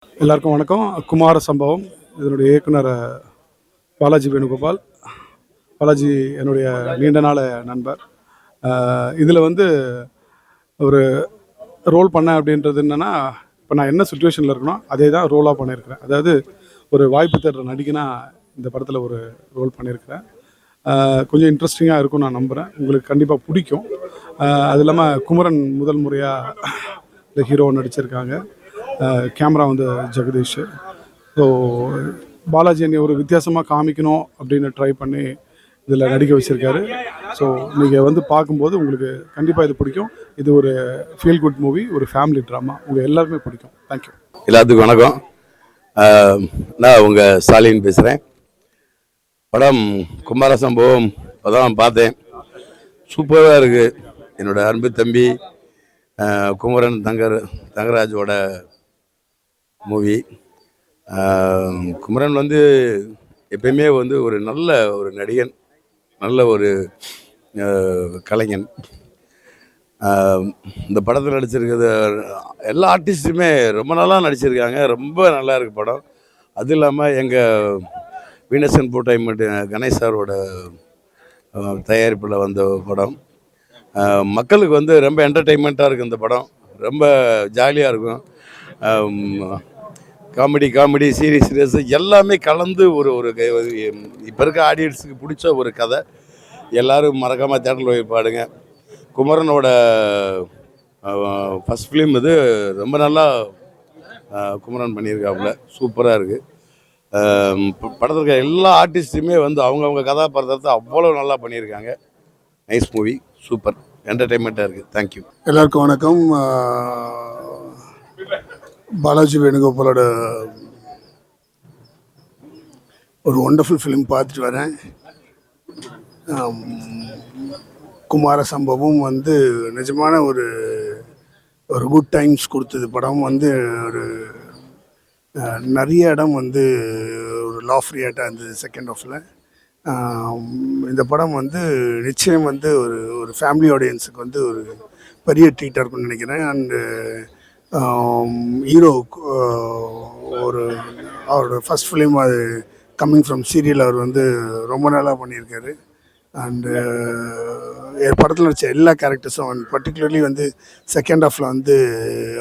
எல்லாருக்கும் வணக்கம். குமார சம்பவம் இதனுடைய இயக்குனர் பாலாஜி வேணுகோபால். பாலாஜி என்னுடைய நீண்ட நாள் நண்பர். இதில் வந்து ஒரு ரோல் பண்ணேன் அப்படின்றது என்னென்னா, இப்போ நான் என்ன சுச்சுவேஷனில் இருக்கனோ அதே தான் ரோலாக பண்ணியிருக்கிறேன். அதாவது ஒரு வாய்ப்பு தேடுற நடிகனா இந்த படத்தில் ஒரு ரோல் பண்ணியிருக்கிறேன். கொஞ்சம் இன்ட்ரெஸ்டிங்காக இருக்கும்னு நான் நம்புகிறேன். உங்களுக்கு கண்டிப்பாக பிடிக்கும். அது இல்லாமல் குமரன் முதல் முறையாக இந்த ஹீரோ நடிச்சிருக்காங்க. கேமரா வந்து ஜெகதீஷ். ஸோ பாலாஜி என்னை ஒரு வித்தியாசமாக காமிக்கணும் அப்படின்னு ட்ரை பண்ணி இதில் நடிக்க வச்சுருக்காரு. ஸோ நீங்கள் வந்து பார்க்கும்போது உங்களுக்கு கண்டிப்பாக இது பிடிக்கும். இது ஒரு ஃபீல் குட் மூவி, ஒரு ஃபேமிலி ட்ராமா. உங்கள் எல்லாருமே பிடிக்கும். தேங்க்யூ. எல்லாத்துக்கும் வணக்கம். நான் உங்கள் ஸ்டாலின் பேசுகிறேன். படம் குமார சம்பவம் அதான் பார்த்தேன். சூப்பராக இருக்குது. என்னோடய அன்பு தம்பி குமரன் தங்கராஜோட மூவி. குமரன் வந்து எப்பயுமே வந்து ஒரு நல்ல ஒரு நடிகன், நல்ல ஒரு கலைஞன். இந்த படத்தில் நடிச்சிருக்கிறது எல்லா ஆர்டிஸ்ட்டுமே ரொம்ப நல்லா நடிச்சிருக்காங்க. ரொம்ப நல்லா இருக்குது படம். அது இல்லாமல் எங்கள் வீனஸ் என்டர்டைன்மெண்ட் கணேஷ் சாரோட தயாரிப்பில் வந்த படம். மக்களுக்கு வந்து ரொம்ப என்டர்டெயின்மெண்ட்டாக இருக்குது இந்த படம். ரொம்ப ஜாலியாக இருக்கும். காமெடி சீரியஸ் எல்லாமே கலந்து ஒரு இப்போ இருக்க ஆடியன்ஸுக்கு பிடிச்ச ஒரு கதை. எல்லோரும் மறக்காமல் தேட்டரில் போய் பாடுங்க. குமரனோட ஃபஸ்ட் ஃபிலிம் இது. ரொம்ப நல்லா குமரன் பண்ணியிருக்காப்புல. சூப்பராக இருக்குது. படத்தில் இருக்க எல்லா ஆர்டிஸ்ட்டுமே வந்து அவங்கவுங்க கதாபாத்திரத்தை அவ்வளோ நல்லா பண்ணியிருக்காங்க. நைஸ் மூவி, சூப்பர் என்டர்டெயின்மெண்ட்டாக இருக்குது. தேங்க்யூ. எல்லாருக்கும் வணக்கம். பாலாஜி வேணுகோபாலோட ஒரு ஒண்டர்ஃபுல் ஃபிலிம் பார்த்துட்டு வரேன். குமார சம்பவம் வந்து நிஜமான ஒரு குட் டைம்ஸ் கொடுத்தது. படம் வந்து ஒரு நிறைய இடம் வந்து ஒரு லா ஃப்ரீயாட்டாக இருந்தது செகண்ட் ஹாஃபில். இந்த படம் வந்து நிச்சயம் வந்து ஒரு ஃபேமிலி ஆடியன்ஸுக்கு வந்து ஒரு பெரிய ட்ரீட்டாக இருக்கும்னு நினைக்கிறேன். அண்டு ஹீரோ ஒரு அவரோட ஃபஸ்ட் ஃபிலிம், அது கம்மிங் ஃப்ரம் சீரியல், அவர் வந்து ரொம்ப நல்லா பண்ணியிருக்காரு. அண்டு படத்தில் நடித்த எல்லா கேரக்டர்ஸும், அண்ட் பர்டிகுலர்லி வந்து செகண்ட் ஹாஃபில் வந்து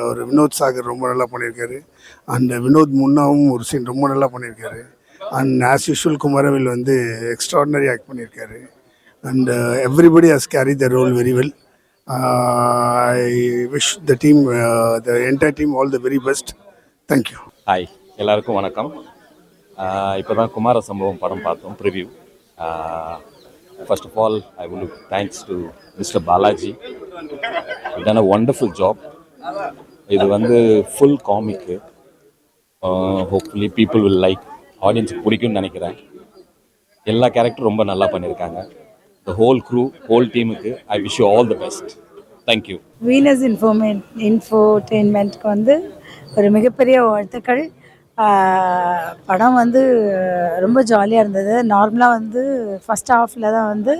அவர் வினோத் சாகர் ரொம்ப நல்லா பண்ணியிருக்காரு. அண்டு வினோத் முன்னாவும் ஒரு சீன் ரொம்ப நல்லா பண்ணியிருக்காரு. அண்ட் ஆஸ் யூஷுவல் குமரவேல் வந்து எக்ஸ்ட்ராடினரி ஆக்ட் பண்ணியிருக்காரு. And everybody has carry the role very well. I wish the team, the entire team, all the very best. Thank you. Hi, எல்லாருக்கும் வணக்கம். இப்போ தான் குமார சம்பவம் படம் பார்த்தோம், preview. First of all I will thanks to mister Balaji. Done a wonderful job. இது வந்து full comic. Hopefully people will like. ஆடியன்ஸுக்கு பிடிக்கும்னு நினைக்கிறேன். எல்லா கேரக்டரும் ரொம்ப நல்லா பண்ணியிருக்காங்க. The whole crew, whole teamக்கு I wish you all the best. Thank you. Venus இன்ஃபோடெயின்மெண்ட்க்கு வந்து ஒரு மிகப்பெரிய வாழ்த்துக்கள். படம் வந்து ரொம்ப ஜாலியாக இருந்தது. நார்மலாக வந்து ஃபஸ்ட் ஹாஃபில் தான் வந்து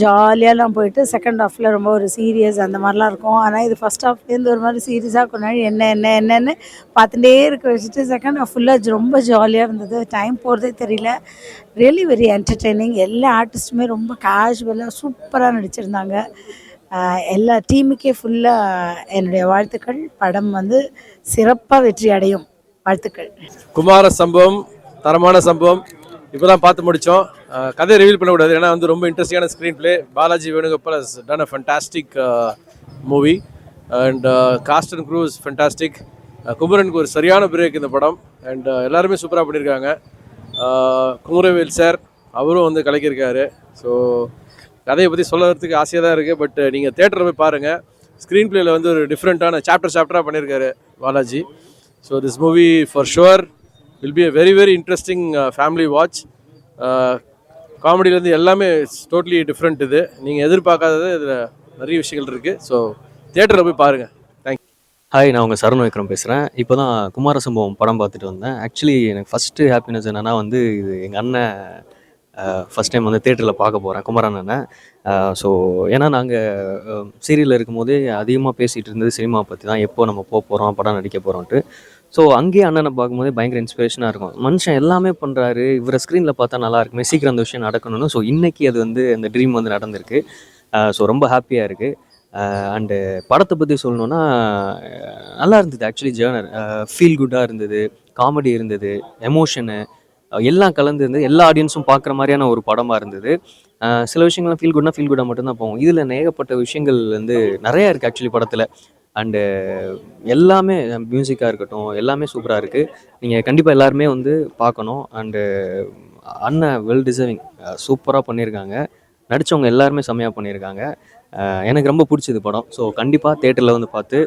ஜாலியாலாம் போயிட்டு செகண்ட் ஹாஃபில் ரொம்ப ஒரு சீரியஸ் அந்த மாதிரிலாம் இருக்கும். ஆனால் இது ஃபஸ்ட் ஹாஃப்லேருந்து ஒரு மாதிரி சீரியஸாக கொண்டாடி என்னென்னு பார்த்துட்டே இருக்க வச்சுட்டு செகண்ட் ஹாஃப் ஃபுல்லாக ரொம்ப ஜாலியாக இருந்தது. டைம் போகிறதே தெரியல. Really very entertaining. எல்லா ஆர்டிஸ்ட்டுமே ரொம்ப கேஷுவலாக சூப்பராக நடிச்சிருந்தாங்க. எல்லா டீமுக்கே ஃபுல்லாக என்னுடைய வாழ்த்துக்கள். படம் வந்து சிறப்பாக வெற்றி அடையும். வாழ்த்துக்கள். குமார சம்பவம் தரமான சம்பவம். இப்போ தான் பார்த்து முடித்தோம். கதையை ரிவீல் பண்ணக்கூடாது, ஏன்னா வந்து ரொம்ப இன்ட்ரெஸ்டிங்கான screen play. Balaji Venugopal has done a fantastic movie. And cast and crew is fantastic. குமரனுக்கு ஒரு சரியான பிரேக் இந்த படம். அண்ட் எல்லாருமே சூப்பராக பண்ணியிருக்காங்க. குமரவேல் சார் அவரும் வந்து கலக்கியிருக்காரு. ஸோ கதையை பற்றி சொல்கிறதுக்கு ஆசையாக தான் இருக்குது. பட் நீங்கள் தேட்டரில் போய் பாருங்கள். ஸ்க்ரீன் பிளேயில் வந்து ஒரு டிஃப்ரெண்ட்டான சாப்டராக பண்ணியிருக்காரு Balaji. So this movie for sure will be a very very interesting family watch. காமெடியிலேருந்து எல்லாமே டோட்டலி டிஃப்ரெண்ட். இது நீங்கள் எதிர்பார்க்காதது இதில் நிறைய விஷயங்கள் இருக்குது. ஸோ தியேட்டரில் போய் பாருங்கள். தேங்க்யூ. ஹாய், நான் உங்கள் சரண் விக்ரம் பேசுகிறேன். இப்போ தான் குமார சம்பவம் படம் பார்த்துட்டு வந்தேன். ஆக்சுவலி எனக்கு ஃபஸ்ட்டு ஹாப்பினஸ் என்னென்னா வந்து இது எங்கள் அண்ணன் ஃபஸ்ட் டைம் வந்து தேட்டரில் பார்க்க போகிறேன், குமரன் அண்ணன். ஸோ ஏன்னா நாங்கள் சீரியலில் இருக்கும்போதே அதிகமாக பேசிகிட்டு இருந்தது சினிமா பற்றி தான், எப்போ நம்ம போக போகிறோம், படம் நடிக்க போகிறோன்ட்டு. ஸோ அங்கேயே அண்ணனை பார்க்கும்போது பயங்கர இன்ஸ்பிரேஷனாக இருக்கும். மனுஷன் எல்லாமே பண்ணுறாரு, இவரை ஸ்க்ரீனில் பார்த்தா நல்லா இருக்குமே, சீக்கிரம் அந்த விஷயம் நடக்கணும்னு. ஸோ இன்றைக்கி அது வந்து அந்த ட்ரீம் வந்து நடந்திருக்கு. ஸோ ரொம்ப ஹாப்பியாக இருக்குது. அண்டு படத்தை பற்றி சொல்லணுன்னா நல்லா இருந்தது. ஆக்சுவலி ஜேர்னர் ஃபீல் குட்டாக இருந்தது, காமெடி இருந்தது, எமோஷனு எல்லாம் கலந்து இருந்தது. எல்லா ஆடியன்ஸும் பார்க்குற மாதிரியான ஒரு படமாக இருந்தது. சில விஷயங்கள்லாம் ஃபீல் குட்னா ஃபீல் குட்டாக மட்டும்தான் போகும். இதில் ஏகப்பட்ட விஷயங்கள் வந்து நிறையா இருக்குது ஆக்சுவலி படத்தில். அண்டு எல்லாமே மியூசிக்காக இருக்கட்டும், எல்லாமே சூப்பராக இருக்குது. நீங்கள் கண்டிப்பாக எல்லாருமே வந்து பார்க்கணும். அண்டு அண்ணன் வெல் டிசர்விங், சூப்பராக பண்ணியிருக்காங்க. நடித்தவங்க எல்லாருமே செம்மையாக பண்ணியிருக்காங்க. எனக்கு ரொம்ப பிடிச்சது படம். ஸோ கண்டிப்பாக தேட்டரில் வந்து பார்த்து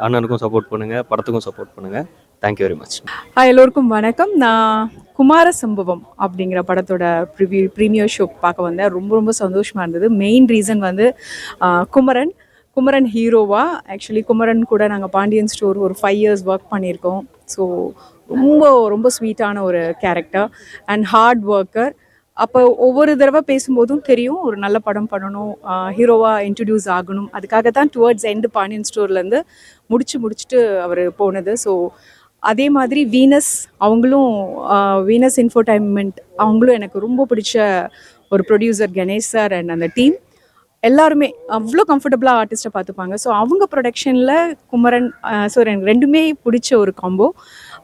அண்ணனுக்கும் சப்போர்ட் பண்ணுங்கள், படத்துக்கும் சப்போர்ட் பண்ணுங்கள். Thank you very much. ஹாய், எல்லோருக்கும் வணக்கம். நான் குமார சம்பவம் அப்படிங்கிற படத்தோட ப்ரீமியர் ஷோ பார்க்க வந்தேன். ரொம்ப ரொம்ப சந்தோஷமாக இருந்தது. மெயின் ரீசன் வந்து குமரன் ஹீரோவா. ஆக்சுவலி குமரன் கூட நாங்கள் பாண்டியன் ஸ்டோர் ஒரு 5 years ஒர்க் பண்ணியிருக்கோம். ஸோ ரொம்ப ரொம்ப ஸ்வீட்டான ஒரு கேரக்டர் அண்ட் ஹார்ட் ஒர்க்கர். அப்போ ஒவ்வொரு தடவை பேசும்போதும் தெரியும் ஒரு நல்ல படம் பண்ணணும், ஹீரோவாக இன்ட்ரடியூஸ் ஆகணும். அதுக்காக தான் டுவர்ட்ஸ் எண்டு பாண்டியன் ஸ்டோர்லேருந்து முடிச்சுட்டு அவர் போனது. ஸோ அதே மாதிரி அவங்களும் வீனஸ் இன்ஃபோடைன்மெண்ட் அவங்களும் எனக்கு ரொம்ப பிடிச்ச ஒரு ப்ரொடியூசர் கணேஷ் சார் அண்ட் அந்த டீம் எல்லாருமே அவ்வளோ கம்ஃபர்டபுளாக ஆர்டிஸ்ட்டை பார்த்துப்பாங்க. ஸோ அவங்க ப்ரொடக்ஷனில் குமரன் ஸோ எனக்கு ரெண்டுமே பிடிச்ச ஒரு காம்போ.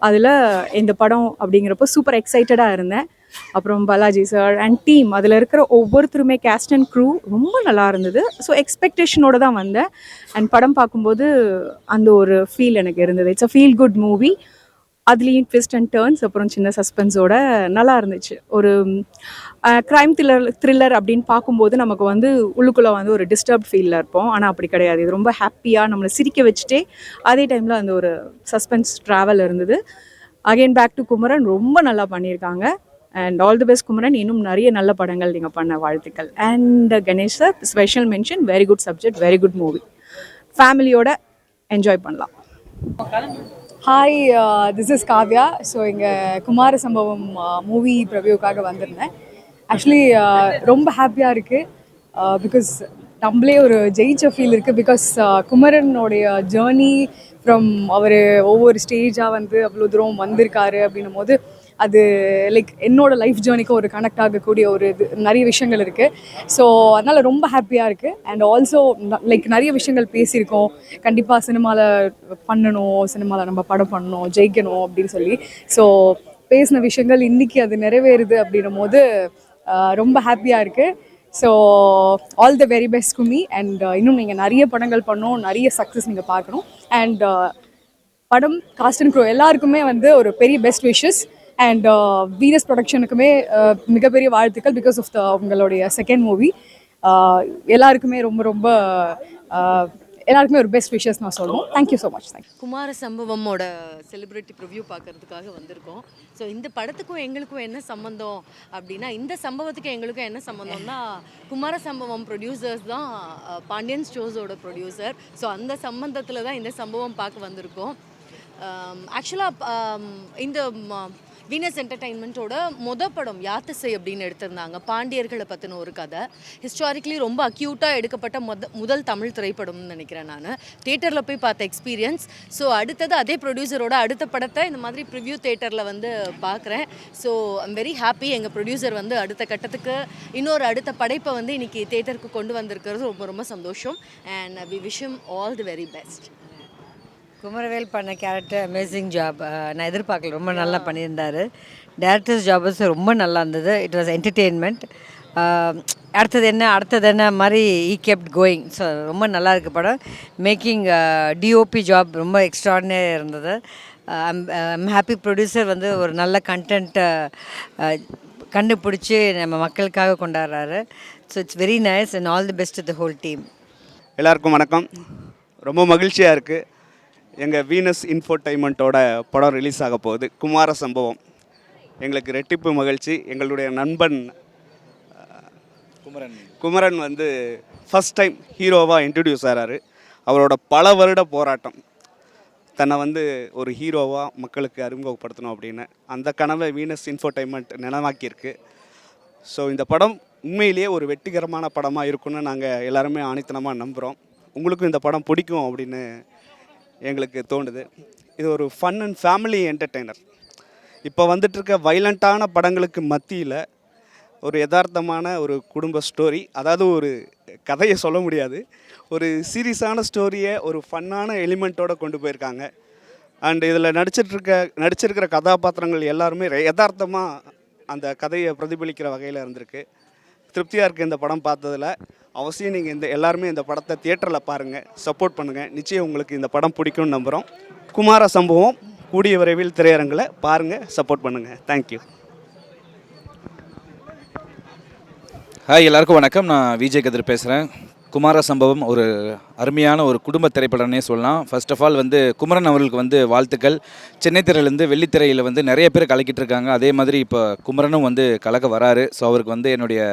அதில் இந்த படம் அப்படிங்கிறப்போ சூப்பர் எக்ஸைட்டடாக இருந்தேன். அப்புறம் பாலாஜி சார் அண்ட் டீம், அதில் இருக்கிற ஒவ்வொருத்தருமே கேஸ்ட் அண்ட் க்ரூ ரொம்ப நல்லா இருந்தது. ஸோ எக்ஸ்பெக்டேஷனோடு தான் வந்தேன். அண்ட் படம் பார்க்கும்போது அந்த ஒரு ஃபீல் எனக்கு இருந்தது. It's a feel good movie. அதுலேயும் ட்விஸ்ட் அண்ட் டேர்ன்ஸ், அப்புறம் சின்ன சஸ்பென்ஸோட நல்லா இருந்துச்சு. ஒரு க்ரைம் த்ரில்லர் அப்படின்னு பார்க்கும்போது நமக்கு வந்து உள்ளுக்குள்ளே வந்து ஒரு டிஸ்டர்ப் ஃபீலில் இருப்போம். ஆனால் அப்படி கிடையாது. இது ரொம்ப ஹாப்பியாக நம்மளை சிரிக்க வச்சுட்டே அதே டைமில் அந்த ஒரு சஸ்பென்ஸ் ட்ராவல் இருந்தது. அகெயின் பேக் டு குமரன், ரொம்ப நல்லா பண்ணியிருக்காங்க. And all the best Kumaran. இன்னும் நிறைய நல்ல படங்கள் நீங்கள் பண்ண வாழ்த்துக்கள். And Ganesh sir special mention. Very good subject, very good movie. ஃபேமிலியோட என்ஜாய் பண்ணலாம். Hi, this is Kavya. So இங்கே குமார சம்பவம் மூவி ப்ரிவ்யூக்காக வந்திருந்தேன். ஆக்சுவலி ரொம்ப ஹாப்பியாக இருக்குது. பிகாஸ் நம்மளே ஒரு ஜெயிச்ச ஃபீல் இருக்குது. பிகாஸ் குமரனுடைய ஜேர்னி ஃப்ரம் அவர் ஒவ்வொரு ஸ்டேஜாக வந்து அவ்வளோ தூரம் வந்திருக்காரு அப்படின்னும் போது அது லைக் என்னோடய லைஃப் ஜேர்னிக்கு ஒரு கனெக்ட் ஆகக்கூடிய ஒரு நிறைய விஷயங்கள் இருக்குது. ஸோ அதனால் ரொம்ப ஹாப்பியாக இருக்குது. அண்ட் ஆல்சோ லைக் நிறைய விஷயங்கள் பேசியிருக்கோம். கண்டிப்பாக சினிமாவில் பண்ணணும், சினிமாவில் நம்ம படம் பண்ணணும், ஜெயிக்கணும் அப்படின்னு சொல்லி. ஸோ பேசின விஷயங்கள் இன்றைக்கி அது நிறைவேறுது அப்படின்னும் போது ரொம்ப ஹாப்பியாக இருக்குது. So all the very best to me. And இன்னும் நீங்கள் நிறைய படங்கள் பண்ணணும், நிறைய சக்ஸஸ் நீங்கள் பார்க்கணும். அண்ட் படம் காஸ்ட் அண்ட் க்ரூ எல்லாருக்குமே வந்து ஒரு பெரிய பெஸ்ட் விஷஸ். அண்ட் வீனஸ் ப்ரொடக்ஷனுக்குமே மிகப்பெரிய வாழ்த்துக்கள். பிகாஸ் ஆஃப் உங்களுடைய செகண்ட் மூவி. எல்லாருக்குமே ரொம்ப ரொம்ப எல்லாருக்குமே ஒரு பெஸ்ட் விஷஸ் நான் சொல்லுவோம். Thank you so much. குமார சம்பவமோட செலிப்ரிட்டி ப்ரிவ்யூ பார்க்கறதுக்காக வந்திருக்கோம். ஸோ இந்த படத்துக்கும் எங்களுக்கும் என்ன சம்மந்தம் அப்படின்னா, இந்த சம்பவத்துக்கு எங்களுக்கும் என்ன சம்மந்தம்னா, குமார சம்பவம் ப்ரொடியூசர்ஸ் தான் பாண்டியன் ஸ்டோர்ஸோட ப்ரொடியூசர். ஸோ அந்த சம்பந்தத்தில் தான் இந்த சம்பவம் பார்க்க வந்திருக்கோம். ஆக்சுவலாக இந்த வீனஸ் என்டர்டெயின்மெண்ட்டோட படம் யாத்திசை அப்படின்னு எடுத்திருந்தாங்க. பாண்டியர்களை பற்றின ஒரு கதை. ஹிஸ்டாரிக்கலி ரொம்ப அக்யூட்டாக எடுக்கப்பட்ட முதல் தமிழ் திரைப்படம்னு நினைக்கிறேன் நான். தியேட்டரில் போய் பார்த்த எக்ஸ்பீரியன்ஸ். ஸோ அடுத்தது அதே ப்ரொடியூசரோட அடுத்த படத்தை இந்த மாதிரி ப்ரிவ்யூ தியேட்டரில் வந்து பார்க்குறேன். So I'm very happy. எங்கள் ப்ரொடியூசர் வந்து அடுத்த கட்டத்துக்கு அடுத்த படைப்பை வந்து இன்றைக்கி தியேட்டருக்கு கொண்டு வந்திருக்கிறது ரொம்ப ரொம்ப சந்தோஷம். And we wish him all the very best. Kumaravel பண்ண கேரக்டர் அமேசிங் ஜாப். நான் எதிர்பார்க்கல, ரொம்ப நல்லா பண்ணியிருந்தார். டேரக்டர்ஸ் ஜாபஸ் ரொம்ப நல்லா இருந்தது. It was entertainment. அடுத்தது என்ன மாதிரி ஈ கெப்ட் கோயிங். ஸோ ரொம்ப நல்லா இருக்குது படம். மேக்கிங் டிஓபி ஜாப் ரொம்ப எக்ஸ்ட்ராடினரியாக இருந்தது. I'm happy. ப்ரொடியூசர் வந்து ஒரு நல்ல கண்டென்ட்டை கண்டுபிடிச்சி நம்ம மக்களுக்காக கொண்டாடுறாரு. So it's very nice and all the best to the whole team. எல்லாருக்கும் வணக்கம். ரொம்ப மகிழ்ச்சியாக இருக்குது. எங்கள் வீனஸ் இன்ஃபோடைன்மெண்ட்டோட படம் ரிலீஸ் ஆக போகுது, குமார சம்பவம். எங்களுக்கு ரெட்டிப்பு மகிழ்ச்சி. எங்களுடைய நண்பன் குமரன் வந்து ஃபஸ்ட் டைம் ஹீரோவாக இன்ட்ரடியூஸ் ஆகிறாரு. அவரோட பல வருட போராட்டம், தன்னை வந்து ஒரு ஹீரோவாக மக்களுக்கு அறிமுகப்படுத்தணும் அப்படின்னு அந்த கனவை வீனஸ் இன்ஃபோடைன்மெண்ட் நினைவாக்கியிருக்கு. ஸோ இந்த படம் உண்மையிலேயே ஒரு வெற்றிகரமான படமாக இருக்குன்னு நாங்கள் எல்லாருமே ஆணித்தனமாக நம்புகிறோம். உங்களுக்கும் இந்த படம் பிடிக்கும் அப்படின்னு எங்களுக்கு தோணுது. இது ஒரு ஃபன் அண்ட் ஃபேமிலி என்டர்டெய்னர். இப்போ வந்துட்டுருக்க வைலண்ட்டான படங்களுக்கு மத்தியில் ஒரு யதார்த்தமான ஒரு குடும்ப ஸ்டோரி, அதாவது ஒரு கதையை சொல்ல முடியாது, ஒரு சீரியஸான ஸ்டோரியை ஒரு ஃபன்னான எலிமெண்ட்டோடு கொண்டு போயிருக்காங்க. அண்ட் இதில் நடிச்சிருக்கிற கதாபாத்திரங்கள் எல்லாருமே யதார்த்தமாக அந்த கதையை பிரதிபலிக்கிற வகையில் இருந்திருக்கு. திருப்தியாக இருக்குது இந்த படம் பார்த்ததில். அவசியம் நீங்கள் எல்லாருமே இந்த படத்தை தியேட்டரில் பாருங்கள், சப்போர்ட் பண்ணுங்கள். நிச்சயம் உங்களுக்கு இந்த படம் பிடிக்கும்னு நம்புகிறோம். குமார சம்பவம் கூடிய விரைவில் திரையரங்கில் பாருங்கள், சப்போர்ட் பண்ணுங்கள். தேங்க்யூ. ஹாய், எல்லாருக்கும் வணக்கம். நான் விஜய் கதிர் பேசுகிறேன். குமார சம்பவம் ஒரு அருமையான ஒரு குடும்ப திரைப்படம்னே சொல்லலாம். ஃபர்ஸ்ட் ஆஃப் ஆல் குமரன் அவர்களுக்கு வாழ்த்துக்கள். சென்னை திரையிலேருந்து வெள்ளித்திரையில் நிறைய பேர் கலக்கிட்டு இருக்காங்க. அதே மாதிரி இப்போ குமரனும் கலக்க வராரு. ஸோ அவருக்கு என்னுடைய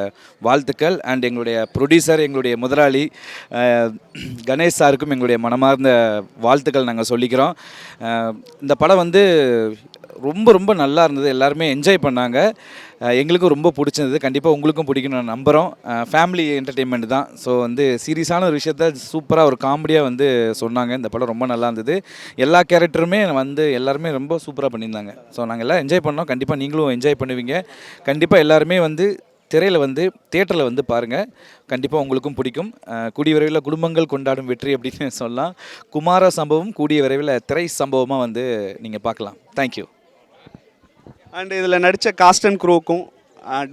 வாழ்த்துக்கள். அண்ட் எங்களுடைய ப்ரொடியூசர், எங்களுடைய முதலாளி கணேஷ் சாருக்கும் எங்களுடைய மனமார்ந்த வாழ்த்துக்கள் நாங்கள் சொல்லிக்கிறோம். இந்த படம் ரொம்ப ரொம்ப நல்லா இருந்தது. எல்லாருமே என்ஜாய் பண்ணாங்க. எங்களுக்கும் ரொம்ப பிடிச்சிருந்தது. கண்டிப்பாக உங்களுக்கும் பிடிக்கும்னு நான் நம்புகிறோம். ஃபேமிலி என்டர்டெயின்மெண்ட் தான். ஸோ சீரியஸான ஒரு விஷயத்த சூப்பராக ஒரு காமெடியாக சொன்னாங்க. இந்த படம் ரொம்ப நல்லா இருந்தது. எல்லா கேரக்டருமே எல்லாருமே ரொம்ப சூப்பராக பண்ணியிருந்தாங்க. ஸோ நாங்கள் எல்லாம் என்ஜாய் பண்ணோம். கண்டிப்பாக நீங்களும் என்ஜாய் பண்ணுவீங்க. கண்டிப்பாக எல்லாருமே திரையில் தியேட்டரில் பாருங்கள். கண்டிப்பாக உங்களுக்கும் பிடிக்கும். கூடிய விரைவில் குடும்பங்கள் கொண்டாடும் வெற்றி அப்படின்னு சொல்லலாம். குமார சம்பவம் கூடிய விரைவில் திரை சம்பவமாக நீங்கள் பார்க்கலாம். தேங்க்யூ. அண்ட் இதில் நடித்த காஸ்ட் அண்ட் க்ரூக்கும்,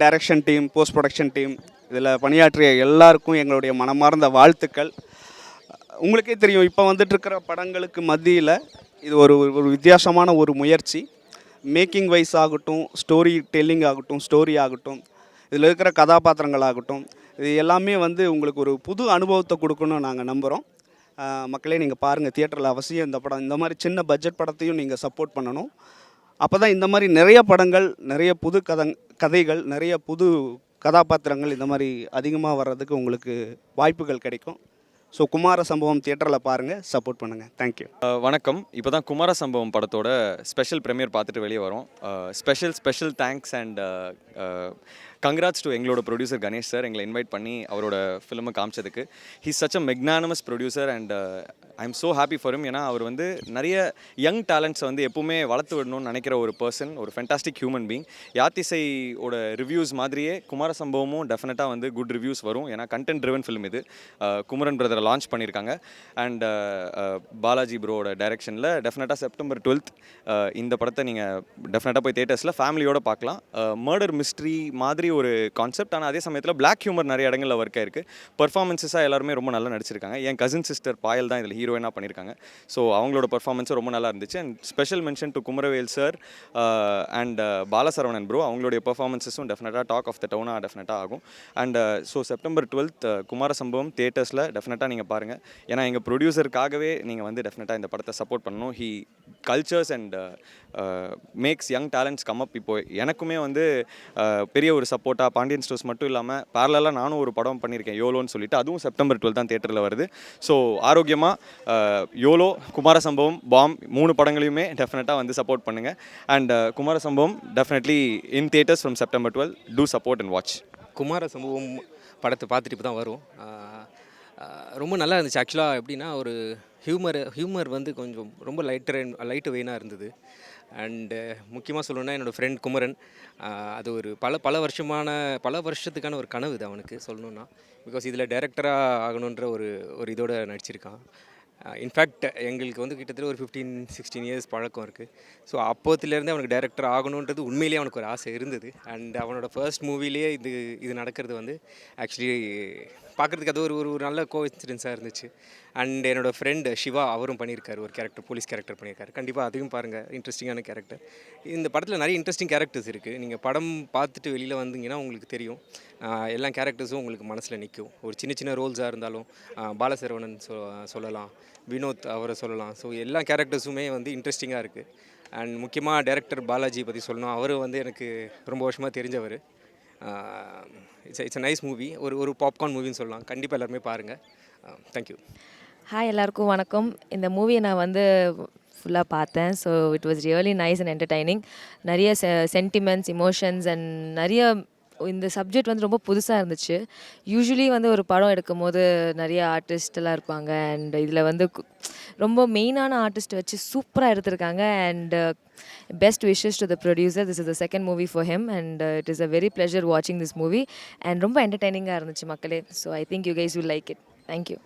direction team, post production team, இதில் பணியாற்றிய எல்லாருக்கும் எங்களுடைய மனமார்ந்த வாழ்த்துக்கள். உங்களுக்கே தெரியும், இப்போ வந்துட்டுருக்கிற படங்களுக்கு மத்தியில் இது ஒரு வித்தியாசமான ஒரு முயற்சி. மேக்கிங் வைஸ் ஆகட்டும், ஸ்டோரி டெல்லிங் ஆகட்டும், ஸ்டோரி ஆகட்டும், இதில் இருக்கிற கதாபாத்திரங்கள் ஆகட்டும், இது எல்லாமே உங்களுக்கு ஒரு புது அனுபவத்தை கொடுக்கணும்னு நாங்கள் நம்புகிறோம். மக்களே, நீங்கள் பாருங்கள், தியேட்டரில் அவசியம் இந்த மாதிரி சின்ன பட்ஜெட் படத்தையும் நீங்கள் சப்போர்ட் பண்ணணும். அப்போ தான் இந்த மாதிரி நிறைய படங்கள், நிறைய புது கதைகள், நிறைய புது கதாபாத்திரங்கள் இந்த மாதிரி அதிகமாக வர்றதுக்கு உங்களுக்கு வாய்ப்புகள் கிடைக்கும். ஸோ குமார சம்பவம் தியேட்டரில் பாருங்கள், சப்போர்ட் பண்ணுங்கள். தேங்க்யூ. வணக்கம். இப்போ தான் குமார சம்பவம் படத்தோட ஸ்பெஷல் ப்ரீமியர் பார்த்துட்டு வெளியே வரோம். Special thanks and congrats to எங்களோட ப்ரொடியூசர் கணேஷ் சார், எங்களை இன்வைட் பண்ணி அவரோட ஃபிலிமை காமிச்சதுக்கு. He's such a magnanimous producer and I am so happy for him. ஏன்னா அவர் நிறைய யங் டேலண்ட்ஸை எப்பவுமே வளர்த்து விடணும்னு நினைக்கிற ஒரு பர்சன், ஒரு ஃபென்டாஸ்டிக் ஹியூமன் பீங். யாத்திசையோட ரிவ்யூஸ் மாதிரியே குமார சம்பவமும் டெஃபினட்டாக குட் ரிவ்யூஸ் வரும். ஏன்னா கண்டென்ட் ட்ரிவன் ஃபிலிம் இது. குமரன் பிரதரை லான்ச் பண்ணியிருக்காங்க. அண்ட் பாலாஜி ப்ரோவோட டைரக்ஷனில் டெஃபினட்டாக செப்டம்பர் 12th இந்த படத்தை நீங்கள் டெஃபினட்டாக போய் தியேட்டர்ஸில் ஃபேமிலியோடு பார்க்கலாம். மர்டர் மிஸ்ட்ரி மாதிரி ஒரு கான்செப்ட். ஆனால் அதே சமயத்தில் பிளாக் ஹியூமர் நிறைய இடங்களில் ஒர்க் ஆயிருக்கு. பர்ஃபார்மன்ஸஸாக எல்லாருமே ரொம்ப நல்லா நடிச்சிருக்காங்க. என் கசின் சிஸ்டர் பாயல் தான் இதில் ஹீரோயினாக பண்ணியிருக்காங்க. ஸோ அவங்களோட பர்ஃபார்மன்ஸும் ரொம்ப நல்லா இருந்துச்சு. And special mention to Kumaravel sir and Bala Saravanan bro. அவங்களுடைய பர்ஃபார்மன்ஸஸும் டெஃபினட்டாக டாக் ஆஃப் த டவுனாக டெஃபினட்டாக ஆகும். And so September 12th Kumara சம்பவம் தியேட்டர்ஸில் டெஃபினட்டாக நீங்கள் பாருங்கள். ஏன்னா எங்கள் ப்ரொடியூசருக்காகவே நீங்கள் டெஃபினட்டாக இந்த படத்தை சப்போர்ட் பண்ணணும். He cultures and makes young talents come up. இப்போ எனக்குமே பெரிய ஒரு சப்போர்ட்டாக பாண்டியன் ஸ்டோர்ஸ் மட்டும் இல்லாமல் பேரலாக நானும் ஒரு படம் பண்ணியிருக்கேன், யோலோன்னு சொல்லிட்டு. அதுவும் செப்டம்பர் 12 தான் தியேட்டரில் வருது. ஸோ ஆரோக்கியமாக யோலோ, குமார சம்பவம், பாம் 3 படங்களையுமே டெஃபினட்டாக சப்போர்ட் பண்ணுங்கள். And Kumara Sambavam definitely in theatres from September 12. To support and watch. Kumara Sambavam படத்தை பார்த்துட்டு இப்போ தான் வரும். ரொம்ப நல்லா இருந்துச்சு. ஆக்சுவலாக எப்படின்னா, ஒரு ஹியூமர் கொஞ்சம் ரொம்ப லைட்டு வெயினாக இருந்தது. அண்டு முக்கியமாக சொல்லணுன்னா, என்னோடய ஃப்ரெண்ட் குமரன், அது ஒரு பல வருஷத்துக்கான ஒரு கனவு இது அவனுக்கு சொல்லணுன்னா. பிகாஸ் இதில் டைரக்டராக ஆகணுன்ற ஒரு இதோட நடிச்சிருக்கான். இன்ஃபேக்ட் எங்களுக்கு கிட்டத்தட்ட ஒரு 15-16 இயர்ஸ் பழக்கம் இருக்குது. ஸோ அப்போத்துலேருந்தே அவனுக்கு டைரக்டர் ஆகணுன்றது உண்மையிலேயே அவனுக்கு ஒரு ஆசை இருந்தது. அண்ட் அவனோட ஃபர்ஸ்ட் மூவிலேயே இது நடக்கிறது ஆக்சுவலி பார்க்குறதுக்கு அது ஒரு நல்ல கோஇன்சிடென்ஸாக இருந்துச்சு. அண்ட் என்னோடய ஃப்ரெண்ட் சிவா, அவரும் பண்ணியிருக்காரு ஒரு கேரக்டர், போலீஸ் கேரக்டர் பண்ணியிருக்காரு. கண்டிப்பாக அதையும் பாருங்கள், இன்ட்ரெஸ்டிங்கான கேரக்டர். இந்த படத்தில் நிறைய இன்ட்ரெஸ்டிங் கேரக்டர்ஸ் இருக்குது. நீங்கள் படம் பார்த்துட்டு வெளியில் வந்தீங்கன்னா உங்களுக்கு தெரியும். எல்லா கேரக்டர்ஸும் உங்களுக்கு மனசில் நிற்கும். ஒரு சின்ன ரோல்ஸாக இருந்தாலும் பாலசரவணன் சொல்லலாம், வினோத் அவரை சொல்லலாம். ஸோ எல்லா கேரக்டர்ஸுமே இன்ட்ரெஸ்டிங்காக இருக்குது. அண்ட் முக்கியமாக டைரக்டர் பாலாஜி பற்றி சொல்லணும். அவர் எனக்கு ரொம்ப வருஷமாக தெரிஞ்சவர். It's a nice movie. ஒரு பாப்கார்ன் மூவின்னு சொல்லலாம். கண்டிப்பாக எல்லாருமே பாருங்கள். தேங்க்யூ. ஹாய், எல்லாருக்கும் வணக்கம். இந்த மூவியை நான் ஃபுல்லாக பார்த்தேன். So it was really nice and entertaining. நிறைய சென்டிமெண்ட்ஸ், இமோஷன்ஸ் அண்ட் நிறைய இந்த சப்ஜெக்ட் வந்து ரொம்ப புதுசாக இருந்துச்சு. யூஸ்வலி வந்து ஒரு படம் எடுக்கும்போது நிறைய ஆர்டிஸ்ட்லாம் இருப்பாங்க அண்ட் இதில் வந்து ரொம்ப மெயினான ஆர்டிஸ்ட் வச்சு சூப்பராக எடுத்திருக்காங்க and best wishes to the producer. This is the second movie for him and it is a very pleasure வாட்சிங் திஸ் மூவி அண்ட் ரொம்ப என்டர்டைனிங்காக இருந்துச்சு மக்களே. So I think you guys will like it. Thank you.